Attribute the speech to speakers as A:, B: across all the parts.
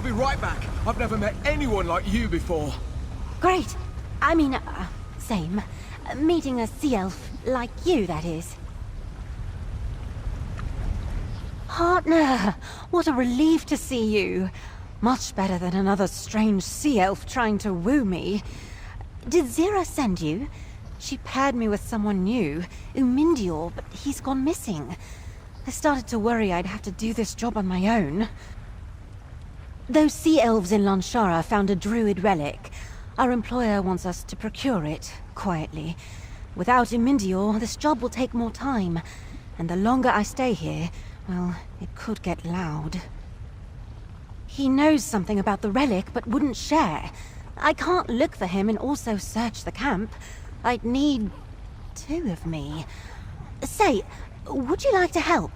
A: be right back. I've never met anyone like you before.
B: Great. I mean, same. Meeting a sea elf like you, that is. Partner, what a relief to see you. Much better than another strange sea elf trying to woo me. Did Zira send you? She paired me with someone new, Umindior, but he's gone missing. I started to worry I'd have to do this job on my own. Those sea elves in Llanshara found a druid relic. Our employer wants us to procure it, quietly. Without Umindior, this job will take more time. And the longer I stay here, well, it could get loud. He knows something about the relic, but wouldn't share. I can't look for him and also search the camp. I'd need 2 of me. Say, would you like to help?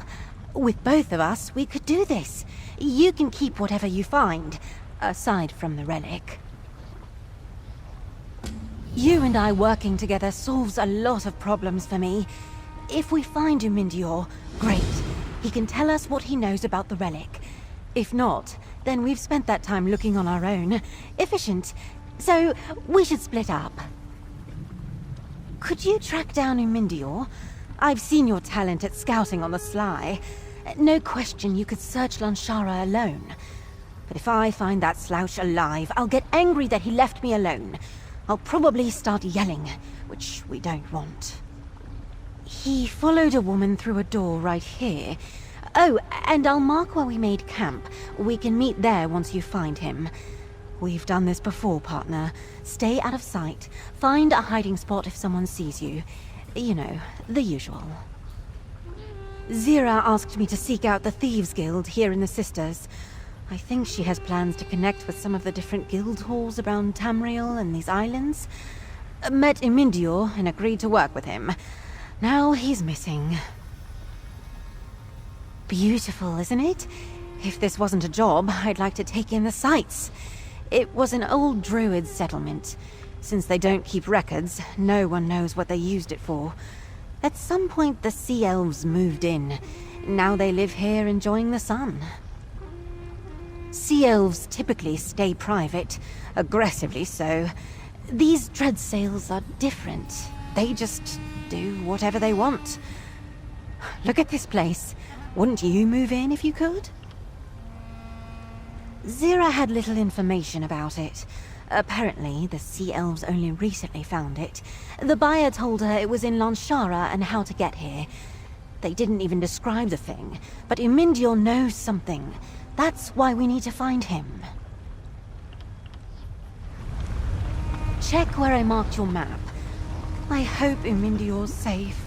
B: With both of us, we could do this. You can keep whatever you find, aside from the relic. You and I working together solves a lot of problems for me. If we find Umindior, great. He can tell us what he knows about the relic. If not, then we've spent that time looking on our own. Efficient. So, we should split up. Could you track down Umindior? I've seen your talent at scouting on the sly. No question you could search Llanshara alone. But if I find that slouch alive, I'll get angry that he left me alone. I'll probably start yelling, which we don't want. He followed a woman through a door right here. Oh, and I'll mark where we made camp. We can meet there once you find him. We've done this before, partner. Stay out of sight. Find a hiding spot if someone sees you. You know, the usual. Zira asked me to seek out the Thieves Guild here in the Sisters. I think she has plans to connect with some of the different guild halls around Tamriel and these islands. Met Umindior and agreed to work with him. Now he's missing. Beautiful, isn't it? If this wasn't a job, I'd like to take in the sights. It was an old druid settlement. Since they don't keep records, no one knows what they used it for. At some point, the Sea Elves moved in. Now they live here enjoying the sun. Sea Elves typically stay private, aggressively so. These Dreadsails are different. They just do whatever they want. Look at this place. Wouldn't you move in if you could? Zira had little information about it. Apparently, the Sea Elves only recently found it. The buyer told her it was in Llanshara and how to get here. They didn't even describe the thing, but Umindior knows something. That's why we need to find him. Check where I marked your map. I hope Umindior's safe.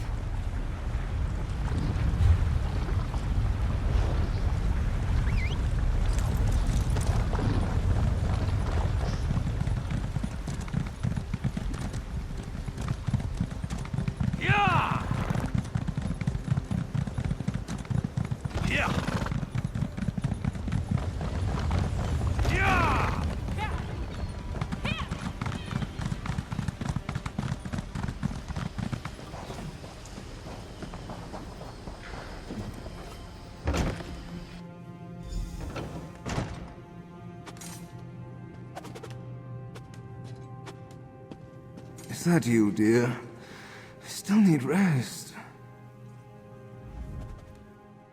C: Is that you, dear? I still need rest.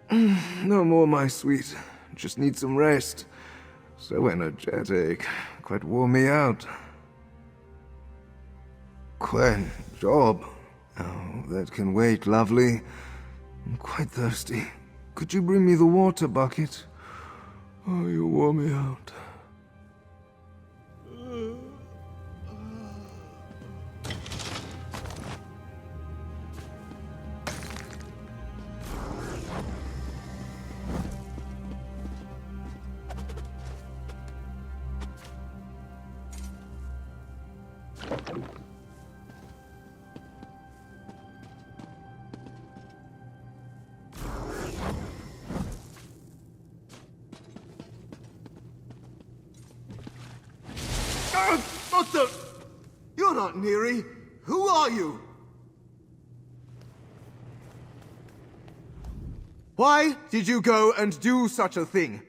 C: No more, my sweet. Just need some rest. So energetic. Quite wore me out. Quen, job. Oh, that can wait, lovely. I'm quite thirsty. Could you bring me the water bucket? Oh, you wore me out.
D: What the? You're not Neri. Who are you? Why did you go and do such a thing?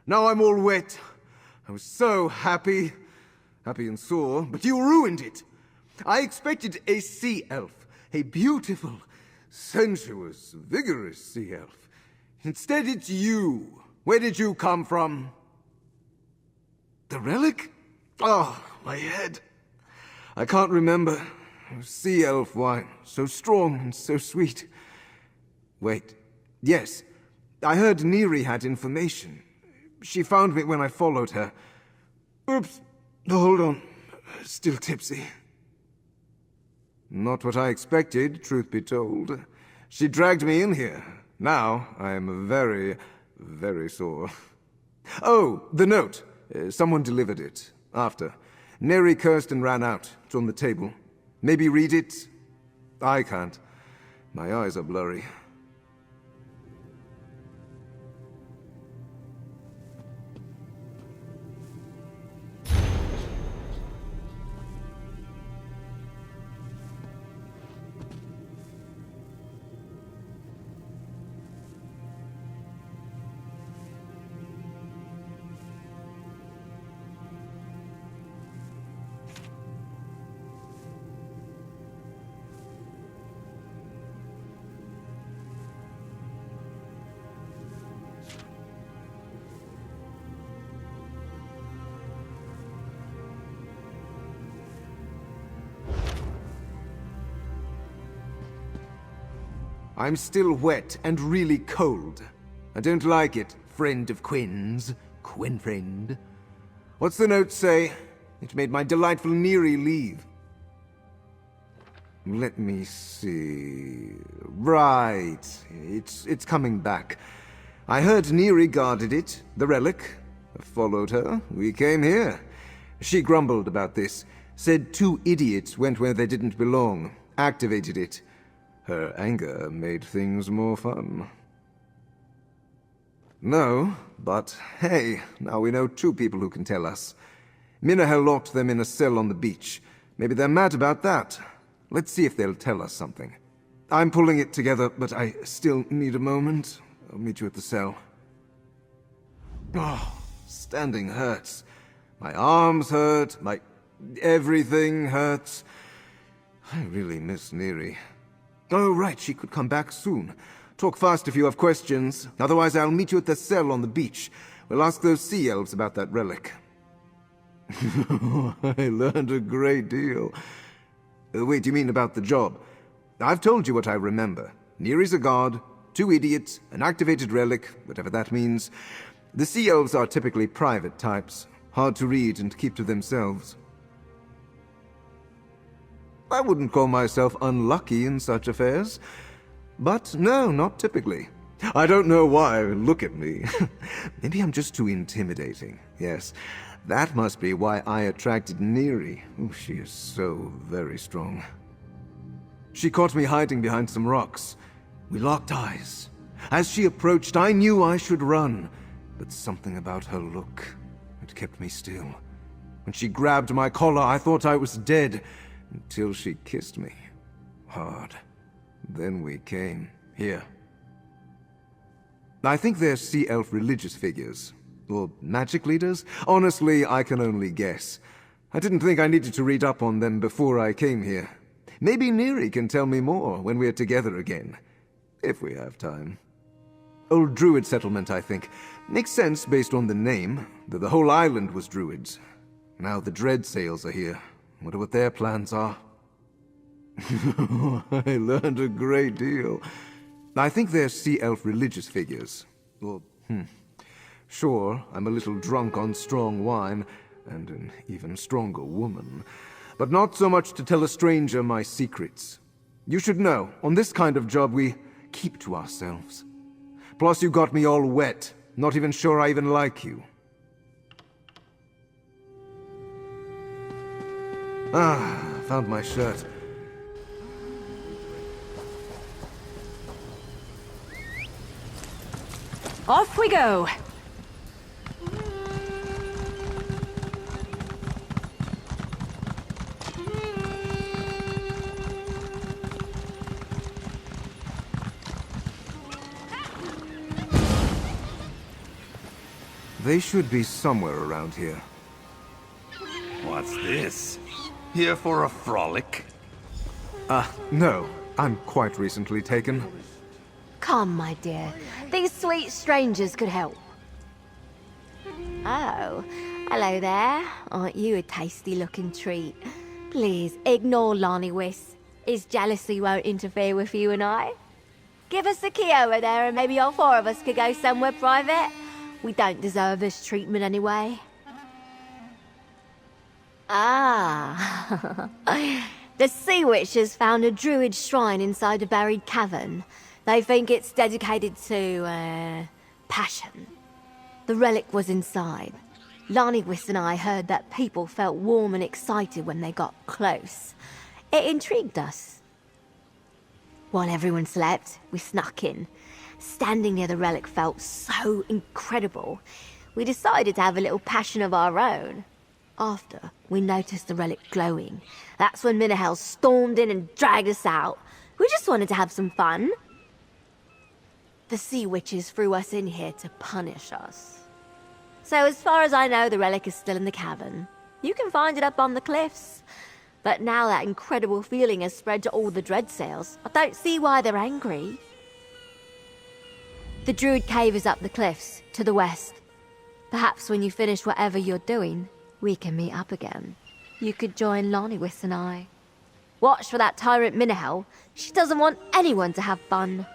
D: Now I'm all wet.
C: I was so happy. Happy and sore, but you ruined it. I expected a sea elf. A beautiful, sensuous, vigorous sea elf. Instead, it's you. Where did you come from? The relic? Oh, my head. I can't remember. Sea elf wine. So strong and so sweet. Wait. Yes. I heard Neri had information. She found me when I followed her. Oops. Hold on. Still tipsy. Not what I expected, truth be told. She dragged me in here. Now I am very, very sore. Oh, the note. Someone delivered it. After. Neri cursed and ran out. It's on the table. Maybe read it? I can't. My eyes are blurry. I'm still wet and really cold. I don't like it, friend of Quen's. Quen friend. What's the note say? It made my delightful Neri leave. Let me see... Right. It's coming back. I heard Neri guarded it, the relic. I followed her. We came here. She grumbled about this. Said 2 idiots went where they didn't belong. Activated it. Her anger made things more fun. No, but hey, now we know 2 people who can tell us. Minahel locked them in a cell on the beach. Maybe they're mad about that. Let's see if they'll tell us something. I'm pulling it together, but I still need a moment. I'll meet you at the cell. Oh, standing hurts. My arms hurt, my... everything hurts. I really miss Neri. Oh, right, she could come back soon. Talk fast if you have questions. Otherwise, I'll meet you at the cell on the beach. We'll ask those sea elves about that relic. I learned a great deal. Wait, you mean about the job? I've told you what I remember. Neri's a guard, 2 idiots, an activated relic, whatever that means. The Sea Elves are typically private types, hard to read and keep to themselves. I wouldn't call myself unlucky in such affairs. But no, not typically. I don't know why. Look at me. Maybe I'm just too intimidating. Yes, that must be why I attracted Neri. Oh, she is so very strong. She caught me hiding behind some rocks. We locked eyes. As she approached, I knew I should run. But something about her look, it kept me still. When she grabbed my collar, I thought I was dead. Until she kissed me. Hard. Then we came. Here. I think they're Sea Elf religious figures. Or magic leaders? Honestly, I can only guess. I didn't think I needed to read up on them before I came here. Maybe Neri can tell me more when we're together again. If we have time. Old Druid settlement, I think. Makes sense based on the name, that the whole island was Druids. Now the Dread Sails are here. Wonder what their plans are. I learned a great deal. I think they're Sea Elf religious figures. Or, Sure, I'm a little drunk on strong wine, and an even stronger woman. But not so much to tell a stranger my secrets. You should know, on this kind of job we keep to ourselves. Plus you got me all wet. Not even sure I even like you. Ah, found my shirt.
B: Off we go!
C: They should be somewhere around here.
E: What's this? Here for a frolic?
C: No. I'm quite recently taken.
F: Come, my dear. These sweet strangers could help. Oh, hello there. Aren't you a tasty-looking treat? Please, ignore Llanywis. His jealousy won't interfere with you and I. Give us the key over there and maybe all four of us could go somewhere private. We don't deserve this treatment anyway. Ah. The Sea Witches found a druid shrine inside a buried cavern. They think it's dedicated to, passion. The relic was inside. Llanywis and I heard that people felt warm and excited when they got close. It intrigued us. While everyone slept, we snuck in. Standing near the relic felt so incredible. We decided to have a little passion of our own. After, we noticed the relic glowing. That's when Minahel stormed in and dragged us out. We just wanted to have some fun. The Sea Witches threw us in here to punish us. So as far as I know, the relic is still in the cavern. You can find it up on the cliffs. But now that incredible feeling has spread to all the Dreadsails, I don't see why they're angry. The Druid Cave is up the cliffs, to the west. Perhaps when you finish whatever you're doing, we can meet up again. You could join Llanywis and I. Watch for that tyrant Minahel. She doesn't want anyone to have fun.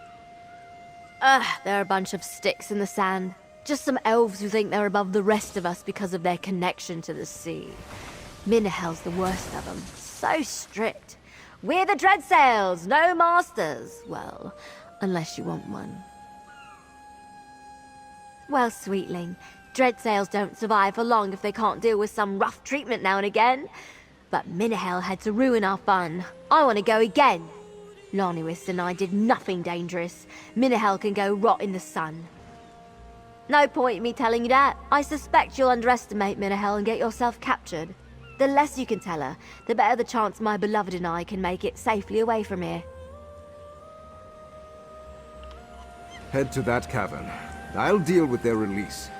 F: They're a bunch of sticks in the sand. Just some elves who think they're above the rest of us because of their connection to the sea. Minahel's the worst of them. So strict. We're the Dreadsails, no masters. Well, unless you want one. Well, sweetling, Dreadsails don't survive for long if they can't deal with some rough treatment now and again. But Minahel had to ruin our fun. I want to go again. Llanywis and I did nothing dangerous. Minahel can go rot in the sun. No point in me telling you that. I suspect you'll underestimate Minahel and get yourself captured. The less you can tell her, the better the chance my beloved and I can make it safely away from here.
C: Head to that cavern. I'll deal with their release.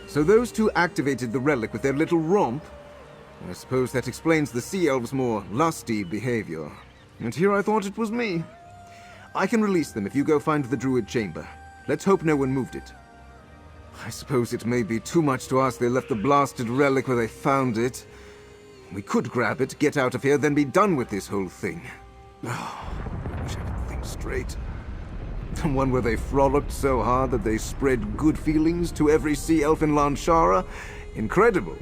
C: So those two activated the relic with their little romp? I suppose that explains the Sea Elves' more lusty behavior. And here I thought it was me. I can release them if you go find the Druid chamber. Let's hope no one moved it. I suppose it may be too much to ask they left the blasted relic where they found it. We could grab it, get out of here, then be done with this whole thing. Oh, I wish I could think straight. The one where they frolicked so hard that they spread good feelings to every sea elf in Llanshara? Incredible.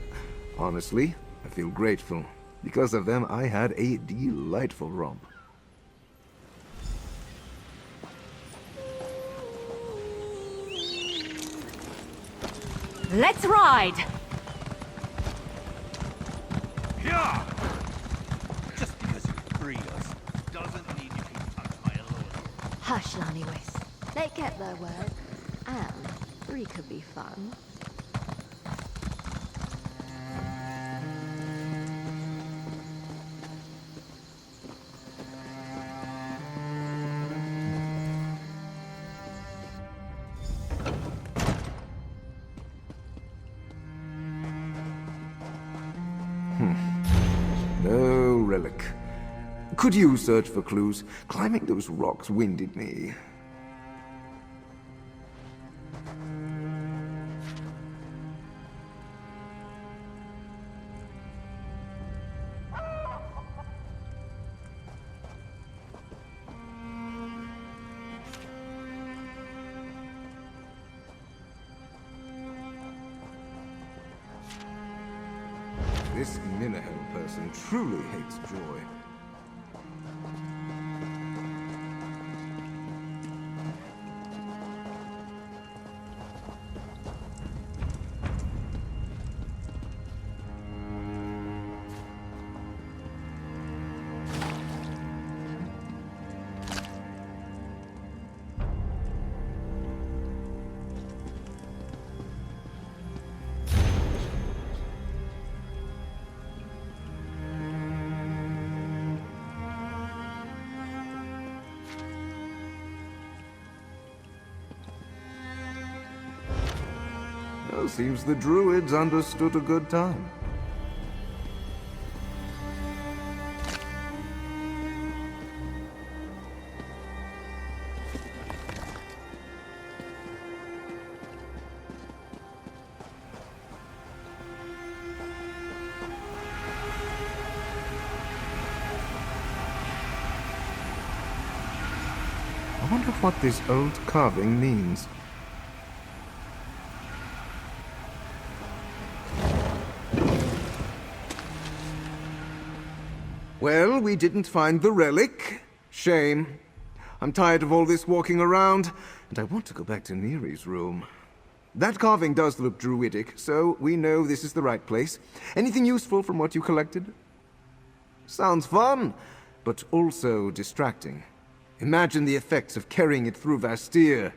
C: Honestly, I feel grateful. Because of them, I had a delightful romp.
B: Let's ride!
E: Yeah! Just because you freed us doesn't mean you can touch my loyalty.
F: Hush, Llanywis. They kept their word. And 3 could be fun.
C: No relic. Could you search for clues? Climbing those rocks winded me. This Minahel person truly hates joy. Well, seems the druids understood a good time. I wonder what this old carving means. Well, we didn't find the relic. Shame. I'm tired of all this walking around, and I want to go back to Neri's room. That carving does look druidic, so we know this is the right place. Anything useful from what you collected? Sounds fun, but also distracting. Imagine the effects of carrying it through Vastir.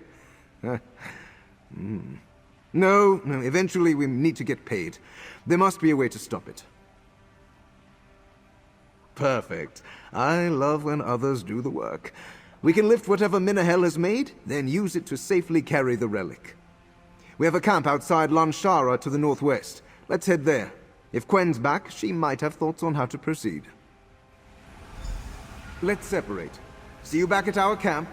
C: No, eventually we need to get paid. There must be a way to stop it. Perfect. I love when others do the work. We can lift whatever Minahel has made, then use it to safely carry the relic. We have a camp outside Llanshara to the northwest. Let's head there. If Quen's back, she might have thoughts on how to proceed. Let's separate. See you back at our camp.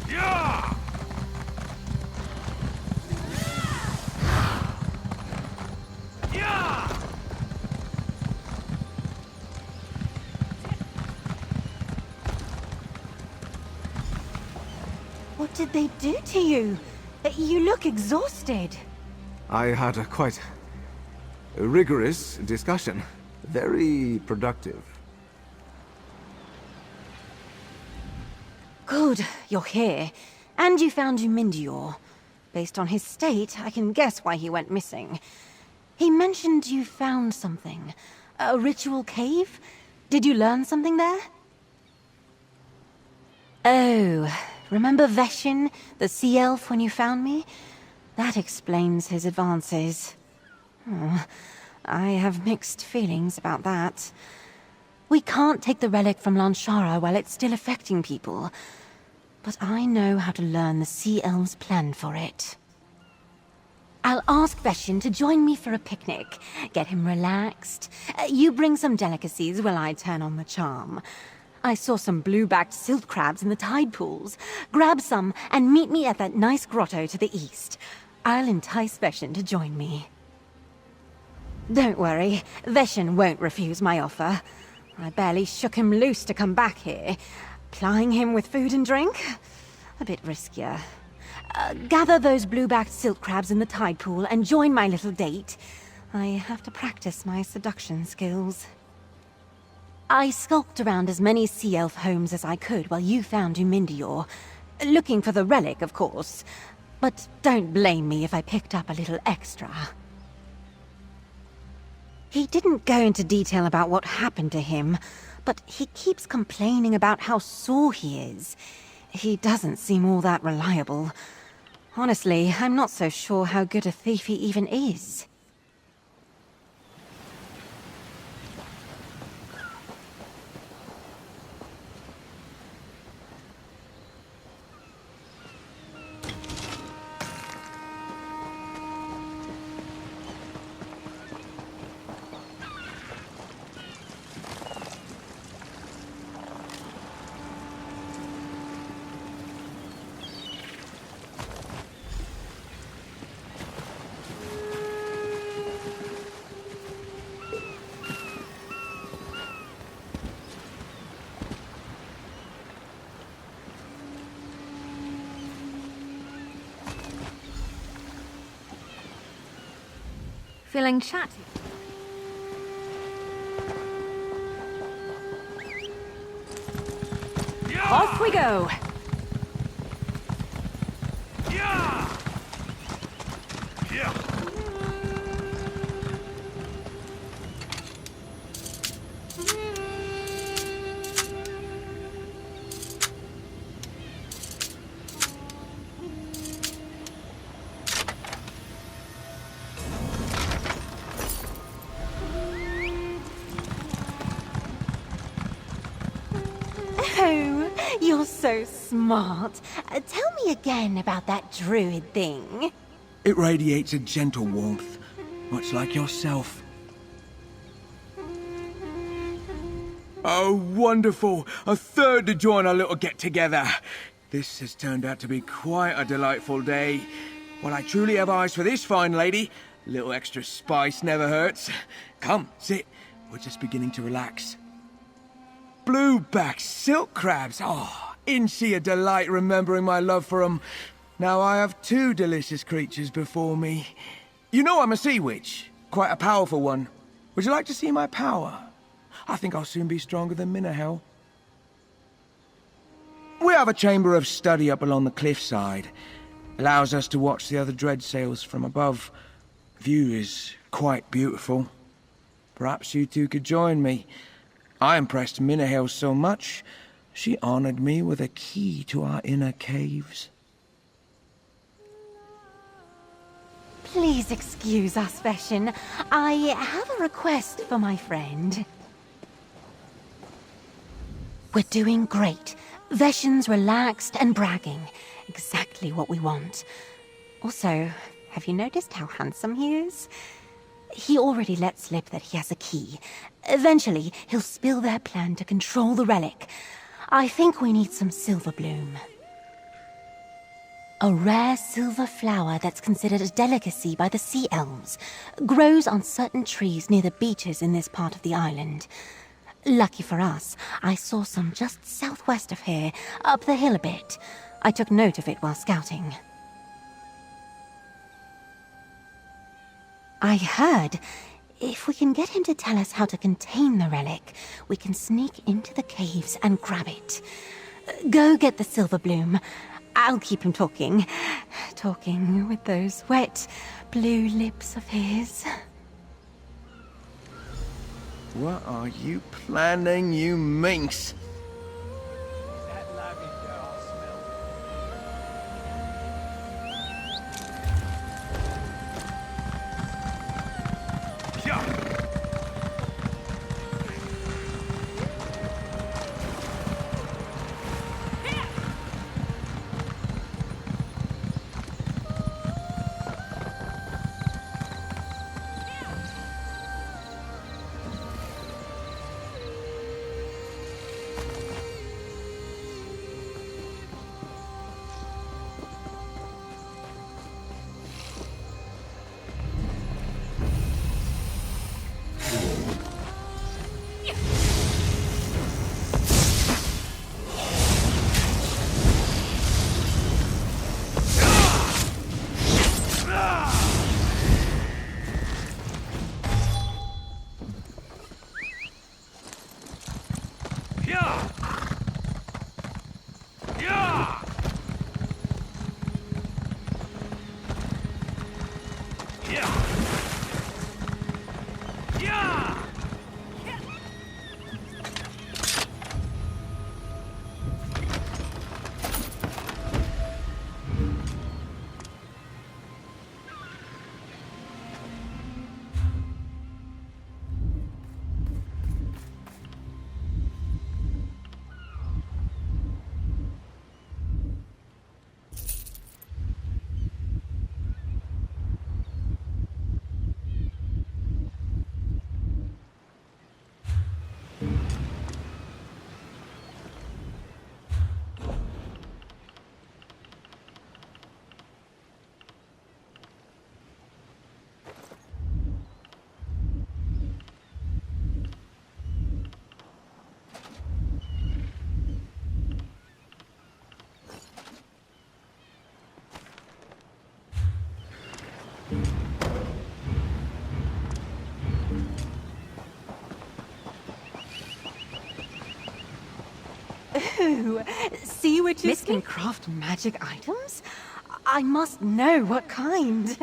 E: Yeah! Yeah!
B: What did they do to you? You look exhausted.
C: I had a quite rigorous discussion. Very productive.
B: Good, you're here. And you found Umindior. Based on his state, I can guess why he went missing. He mentioned you found something. A ritual cave? Did you learn something there? Oh, remember Veshin, the Sea Elf, when you found me? That explains his advances. Oh, I have mixed feelings about that. We can't take the relic from Llanshara while it's still affecting people. But I know how to learn the Sea Elves' plan for it. I'll ask Veshin to join me for a picnic. Get him relaxed. You bring some delicacies while I turn on the charm. I saw some blue-backed silt crabs in the tide pools. Grab some and meet me at that nice grotto to the east. I'll entice Veshin to join me. Don't worry, Veshin won't refuse my offer. I barely shook him loose to come back here. Plying him with food and drink? A bit riskier. Gather those blue-backed silk crabs in the tide pool and join my little date. I have to practice my seduction skills. I skulked around as many Sea Elf homes as I could while you found Umindior. Looking for the relic, of course. But don't blame me if I picked up a little extra. He didn't go into detail about what happened to him, but he keeps complaining about how sore he is. He doesn't seem all that reliable. Honestly, I'm not so sure how good a thief he even is.
G: Feeling chatty?
E: Yeah!
G: Off we go!
E: Yeah! Yeah!
B: Oh, you're so smart. Tell me again about that druid thing.
A: It radiates a gentle warmth, much like yourself. Oh, wonderful! A third to join our little get-together. This has turned out to be quite a delightful day. Well, I truly have eyes for this fine lady. A little extra spice never hurts. Come, sit. We're just beginning to relax. Blueback silk crabs. Oh, isn't she a delight remembering my love for 'em? Now I have two delicious creatures before me. You know I'm a sea witch. Quite a powerful one. Would you like to see my power? I think I'll soon be stronger than Minahel. We have a chamber of study up along the cliffside. Allows us to watch the other dread sails from above. View is quite beautiful. Perhaps you two could join me. I impressed Minahel so much, she honored me with a key to our inner caves.
B: Please excuse us, Veshin. I have a request for my friend. We're doing great. Veshin's relaxed and bragging. Exactly what we want. Also, have you noticed how handsome he is? He already let slip that he has a key. Eventually, he'll spill their plan to control the relic. I think we need some silver bloom. A rare silver flower that's considered a delicacy by the Sea Elves. Grows on certain trees near the beaches in this part of the island. Lucky for us, I saw some just southwest of here, up the hill a bit. I took note of it while scouting. I heard, if we can get him to tell us how to contain the relic, we can sneak into the caves and grab it. Go get the silver bloom. I'll keep him talking. Talking with those wet, blue lips of his.
A: What are you planning, you minx?
B: Ooh, sea witches can craft magic items? I must know what kind.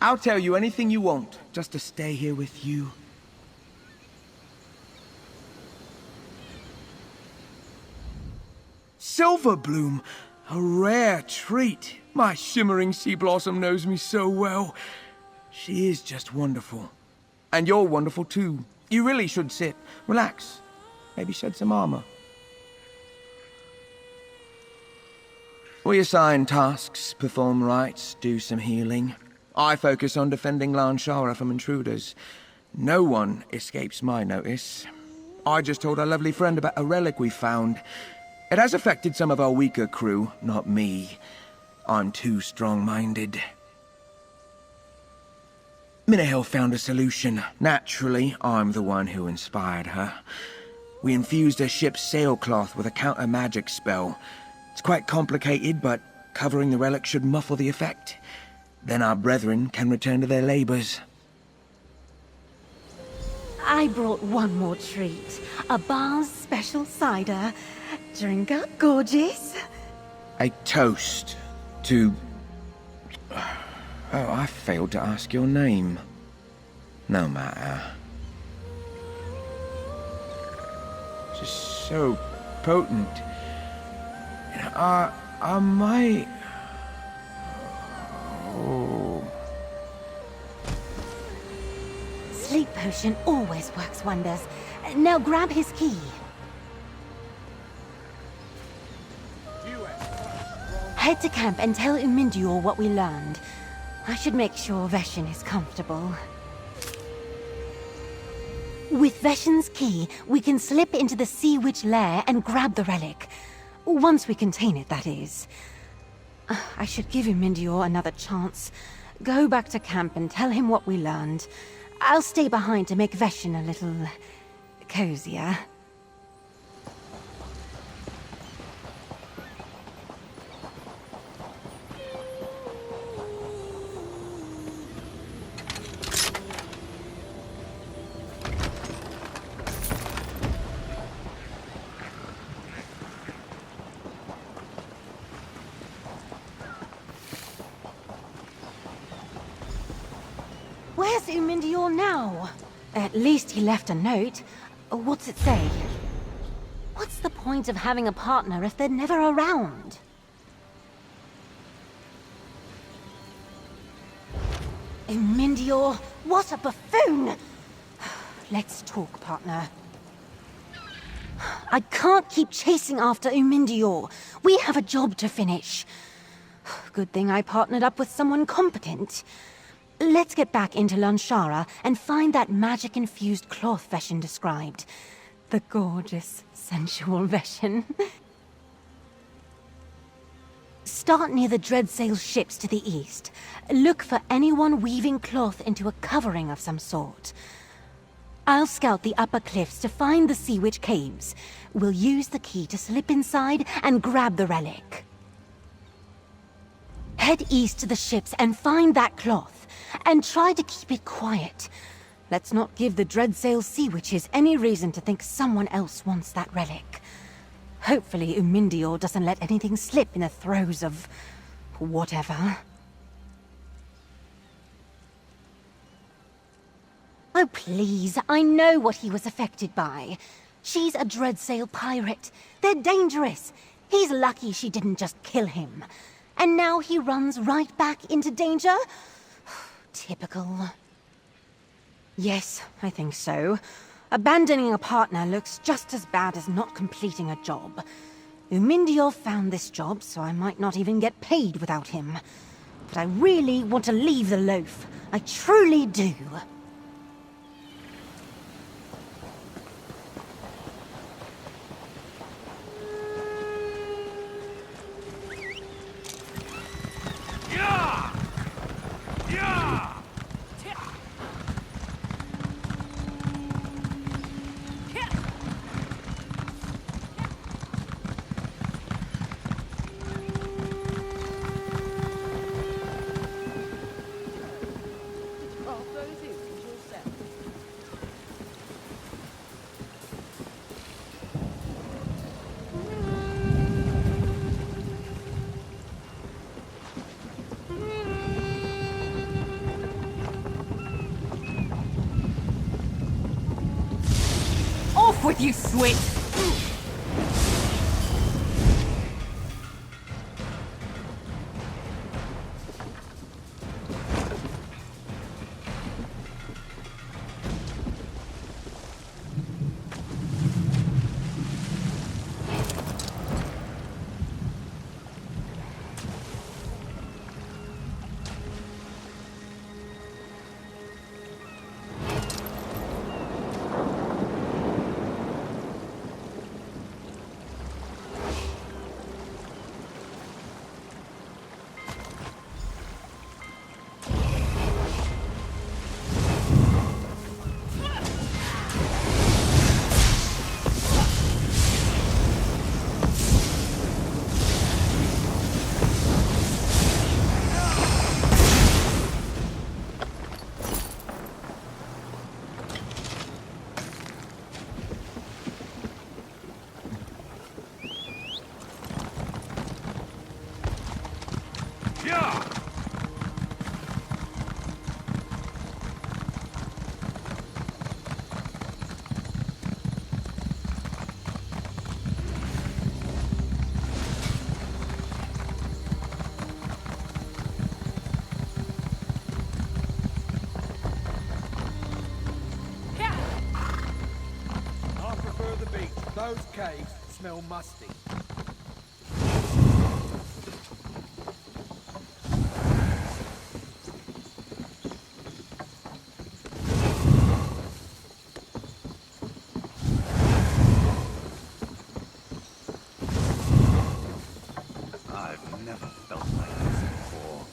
A: I'll tell you anything you want, just to stay here with you. Silver bloom, a rare treat. My shimmering sea blossom knows me so well. She is just wonderful. And you're wonderful too. You really should sit, relax, maybe shed some armor. We assign tasks, perform rites, do some healing. I focus on defending Llanshara from intruders. No one escapes my notice. I just told our lovely friend about a relic we found. It has affected some of our weaker crew, not me. I'm too strong-minded. Minahel found a solution. Naturally, I'm the one who inspired her. We infused her ship's sailcloth with a counter-magic spell. It's quite complicated, but covering the relic should muffle the effect. Then our brethren can return to their labors.
B: I brought one more treat. A bar's special cider. Drink up, gorgeous.
A: A toast to... Oh, I failed to ask your name. No matter. Just so potent. I might... Oh...
B: Sleep potion always works wonders. Now grab his key. Head to camp and tell Umindior what we learned. I should make sure Veshin is comfortable. With Veshin's key, we can slip into the Sea Witch lair and grab the relic. Once we contain it, that is. I should give Umindior another chance. Go back to camp and tell him what we learned. I'll stay behind to make Veshin a little... cozier. Where's Umindior now? At least he left a note. What's it say? What's the point of having a partner if they're never around? Umindior, what a buffoon! Let's talk, partner. I can't keep chasing after Umindior. We have a job to finish. Good thing I partnered up with someone competent. Let's get back into Llanshara and find that magic-infused cloth Veshin described. The gorgeous, sensual Veshin. Start near the Dreadsail ships to the east. Look for anyone weaving cloth into a covering of some sort. I'll scout the upper cliffs to find the Sea Witch caves. We'll use the key to slip inside and grab the relic. Head east to the ships and find that cloth. And try to keep it quiet. Let's not give the Dreadsail Sea Witches any reason to think someone else wants that relic. Hopefully Umindior doesn't let anything slip in the throes of... whatever. Oh please, I know what he was affected by. She's a Dreadsail pirate. They're dangerous. He's lucky she didn't just kill him. And now he runs right back into danger? Typical. Yes, I think so. Abandoning a partner looks just as bad as not completing a job. Umindior found this job, so I might not even get paid without him. But I really want to leave the loaf. I truly do.
G: Off with you, Swit!
A: Those caves smell musty.
E: I've never felt like this before.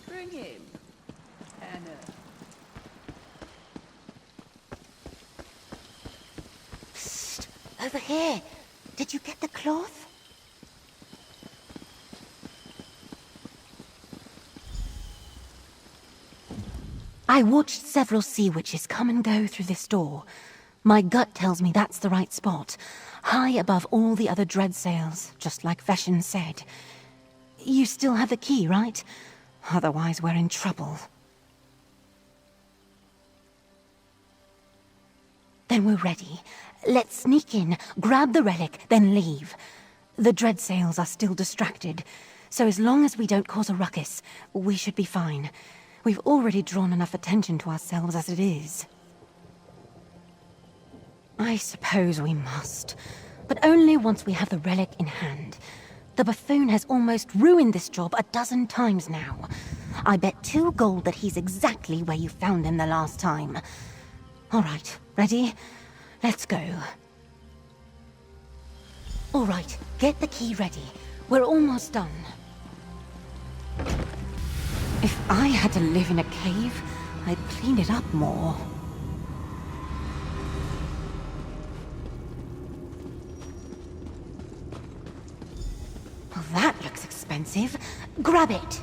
G: Bring him, Anna.
B: Psst, over here. Did you get the cloth? I watched several sea witches come and go through this door. My gut tells me that's the right spot, high above all the other dread sails, just like Veshin said. You still have the key, right? Otherwise we're in trouble. Then we're ready. Let's sneak in, grab the relic, then leave. The dread sails are still distracted, so as long as we don't cause a ruckus, we should be fine. We've already drawn enough attention to ourselves as it is. I suppose we must, but only once we have the relic in hand. The buffoon has almost ruined this job a dozen times now. I bet 2 gold that he's exactly where you found him the last time. All right, ready? Let's go. All right, get the key ready. We're almost done. If I had to live in a cave, I'd clean it up more. Well, that looks expensive. Grab it!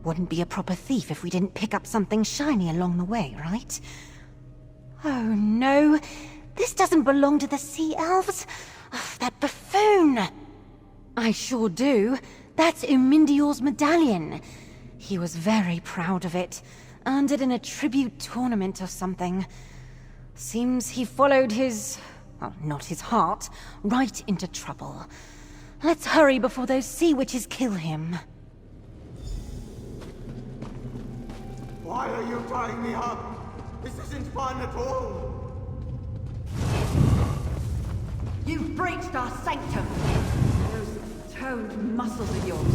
B: Wouldn't be a proper thief if we didn't pick up something shiny along the way, right? Oh no, this doesn't belong to the Sea Elves. Oh, that buffoon! I sure do. That's Umindior's medallion. He was very proud of it. Earned it in a tribute tournament or something. Seems he followed his... well, not his heart, right into trouble. Let's hurry before those sea witches kill him.
D: Why are you tying me up? This isn't fun at all.
G: You've breached our sanctum. Those toned muscles of yours.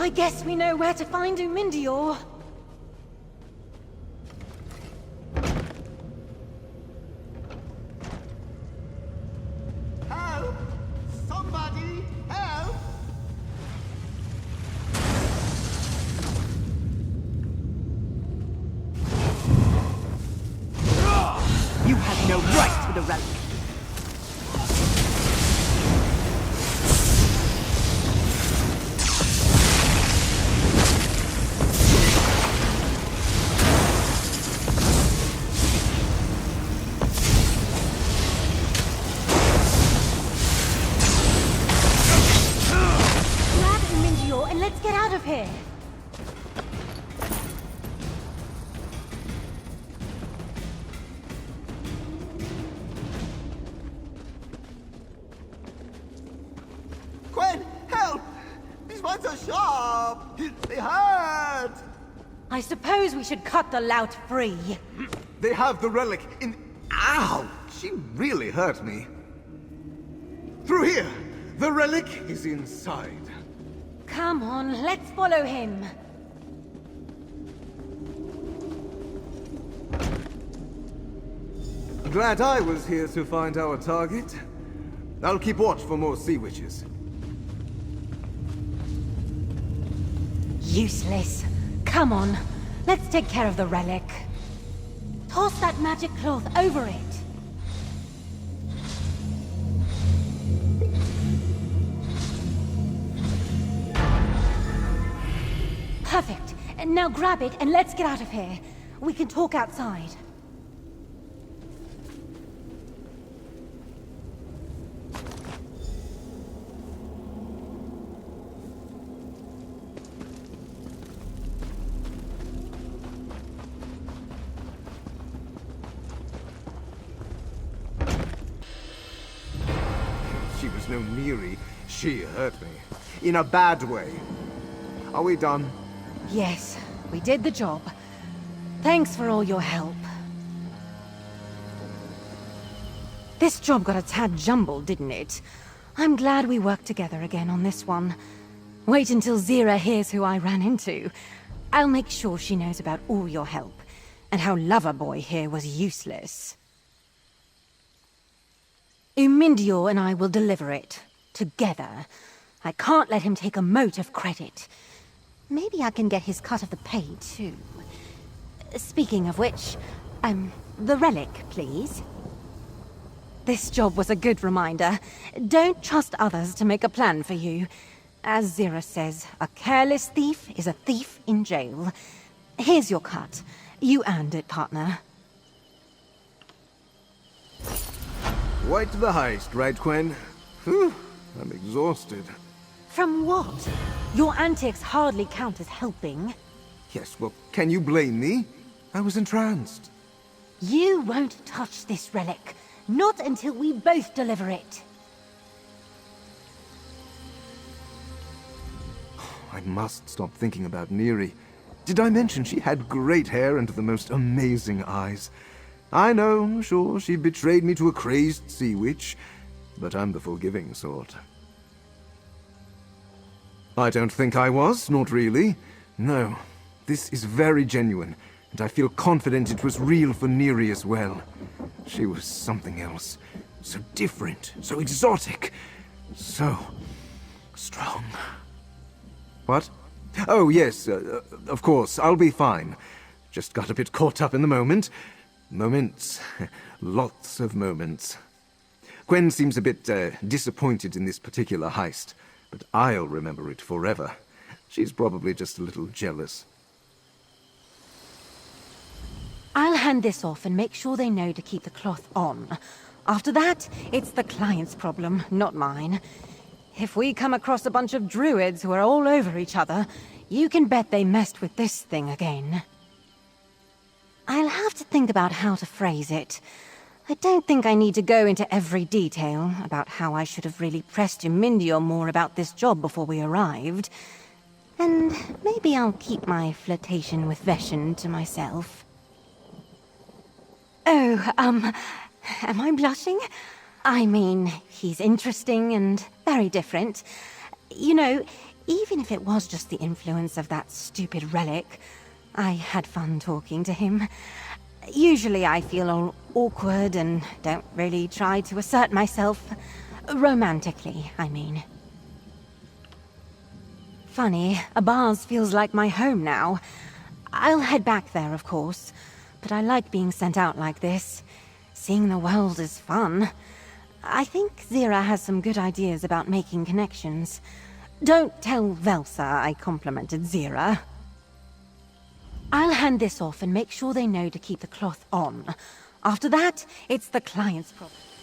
B: I guess we know where to find Umindior.
D: Help! Somebody, help!
G: You have no right to the relic.
B: Grab Umindior and let's get out of here.
D: Quen, help! These ones are sharp! They hurt!
B: I suppose we should cut the lout free.
C: They have the relic in... Ow! She really hurt me. Through here! The relic is inside.
B: Come on, let's follow him.
C: Glad I was here to find our target. I'll keep watch for more sea witches.
B: Useless. Come on, let's take care of the relic. Toss that magic cloth over it. Perfect. Now grab it and let's get out of here. We can talk outside.
C: She was no Neri. She hurt me. In a bad way. Are we done?
B: Yes, we did the job. Thanks for all your help. This job got a tad jumbled, didn't it? I'm glad we worked together again on this one. Wait until Zira hears who I ran into. I'll make sure she knows about all your help, and how Loverboy here was useless. Umindior and I will deliver it. Together. I can't let him take a mote of credit. Maybe I can get his cut of the pay, too. Speaking of which, the relic, please. This job was a good reminder. Don't trust others to make a plan for you. As Zira says, a careless thief is a thief in jail. Here's your cut. You earned it, partner.
C: Right to the heist, right, Quen? Whew, I'm exhausted.
B: From what? Your antics hardly count as helping.
C: Yes, well, can you blame me? I was entranced.
B: You won't touch this relic. Not until we both deliver it.
C: I must stop thinking about Neri. Did I mention she had great hair and the most amazing eyes? I know, sure, she betrayed me to a crazed sea witch, but I'm the forgiving sort. I don't think I was, not really. No, this is very genuine, and I feel confident it was real for Neri as well. She was something else. So different, so exotic, so strong. What? Oh, yes, of course, I'll be fine. Just got a bit caught up in the moment. Moments. Lots of moments. Quen seems a bit disappointed in this particular heist, but I'll remember it forever. She's probably just a little jealous.
B: I'll hand this off and make sure they know to keep the cloth on. After that, it's the client's problem, not mine. If we come across a bunch of druids who are all over each other, you can bet they messed with this thing again. I'll have to think about how to phrase it. I don't think I need to go into every detail about how I should have really pressed Umindior more about this job before we arrived. And maybe I'll keep my flirtation with Veshen to myself. Oh, am I blushing? I mean, he's interesting and very different. You know, even if it was just the influence of that stupid relic, I had fun talking to him. Usually I feel all awkward and don't really try to assert myself. Romantically, I mean. Funny, Abaz feels like my home now. I'll head back there, of course, but I like being sent out like this. Seeing the world is fun. I think Zira has some good ideas about making connections. Don't tell Velsa I complimented Zira. I'll hand this off and make sure they know to keep the cloth on. After that, it's the client's problem.